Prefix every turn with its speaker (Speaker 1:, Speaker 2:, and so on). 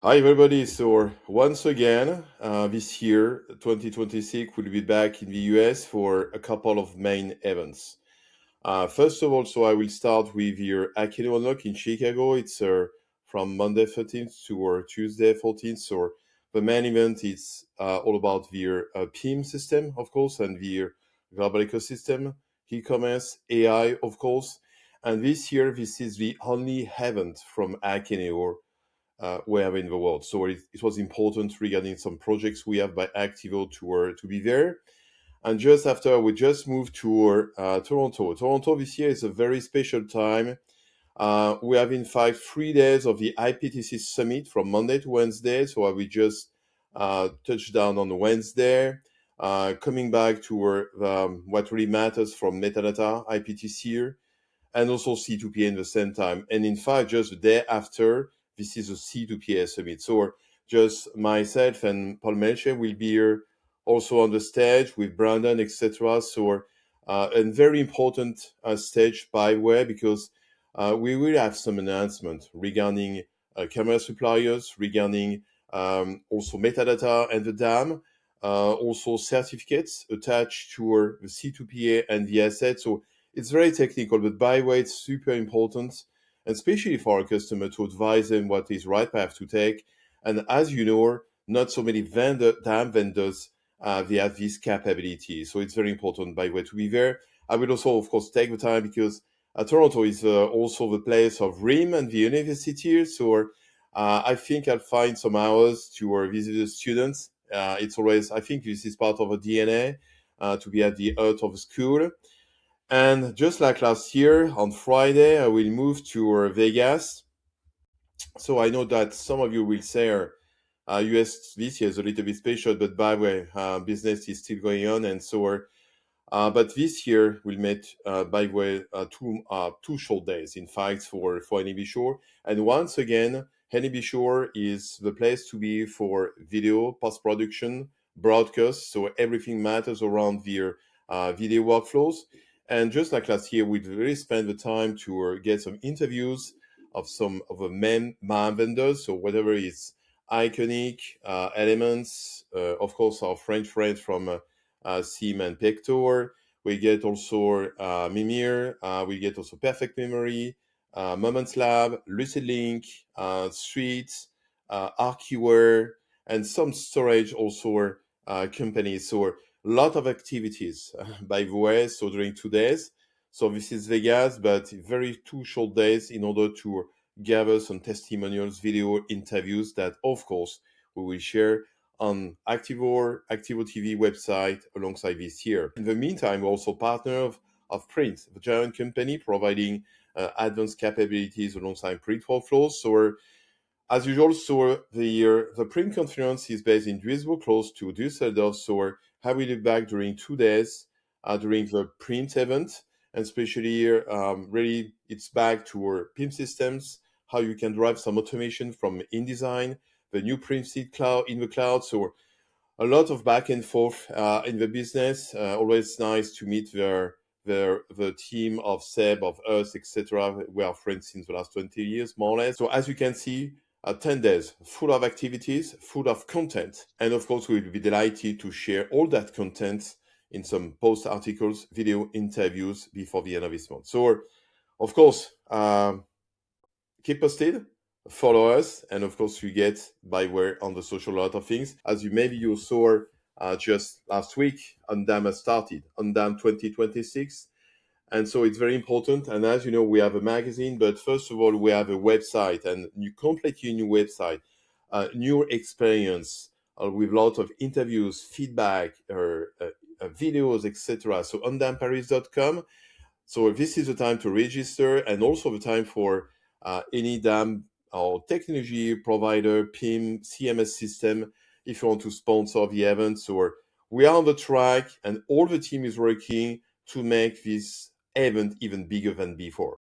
Speaker 1: Hi, everybody. So, once again, this year, 2026, we'll be back in the US for a couple of main events. First of all, so I will start with your Activo Unlock in Chicago. It's from Monday 13th to Tuesday 14th. So, the main event is all about the PIM system, of course, and the global ecosystem, e-commerce, AI, of course. And this year, this is the only event from Activo we have in the world. So it was important regarding some projects we have by Activo to be there. And just after, we just moved to Toronto. Toronto this year is a very special time. We have, in fact, 3 days of the IPTC Summit from Monday to Wednesday. So we just touched down on Wednesday, coming back to what really matters from metadata, IPTC here, and also C2PA in the same time. And in fact, just the day after, this is a C2PA summit. So just myself and Paul Melcher will be here also on the stage with Brandon, etc. So a very important stage, by the way, because we will have some announcement regarding camera suppliers, regarding also metadata and the DAM, also certificates attached to the C2PA and the asset. So it's very technical, but by the way, it's super important, and especially for our customer to advise them what is right path to take. And as you know, not so many damn vendors they have this capability. So it's very important, by the way, to be there. I will also, of course, take the time because Toronto is also the place of RIM and the university. So I think I'll find some hours to visit the students. It's always, I think this is part of a DNA to be at the heart of the school. And just like last year, on Friday, I will move to Vegas. So I know that some of you will say US this year is a little bit special, but by the way, business is still going on. And so, but this year we'll meet, by the way, two short days, in fact, for NEB Shore. And once again, NEB Shore is the place to be for video, post-production, broadcast. So everything matters around the video workflows. And just like last year, we really spent the time to get some interviews of some of the main vendors. So whatever is Iconic, Elements, of course, our French friends from Sim and Pector. We get also Mimir. We get also Perfect Memory, Moments Lab, Lucid Link, Street, Archiware, and some storage also companies. So a lot of activities, by the way, so during 2 days. So this is Vegas, but very two short days in order to gather some testimonials, video interviews that, of course, we will share on Activo TV website alongside this year. In the meantime, we're also partner of Print, the giant company providing advanced capabilities alongside print workflows. So as usual, so the print conference is based in Duisburg, close to Düsseldorf. So I will be back during 2 days during the print event, and especially really it's back to our PIM systems, how you can drive some automation from InDesign, the new print seat cloud in the cloud. So a lot of back and forth in the business. Always nice to meet the team of Seb, of us, etc. We are friends since the last 20 years, more or less. So as you can see, 10 days full of activities, full of content. And of course, we will be delighted to share all that content in some post articles, video interviews before the end of this month. So, of course, keep posted, follow us, and of course, you get by where on the social a lot of things. As you saw just last week, Undam has started, Undam 2026. And so it's very important. And as you know, we have a magazine, but first of all, we have a website and completely new website, new experience with a lot of interviews, feedback, videos, etc. So ondamparis.com. So this is the time to register and also the time for any DAM or technology provider, PIM, CMS system, if you want to sponsor the event. So we are on the track and all the team is working to make this event even bigger than before.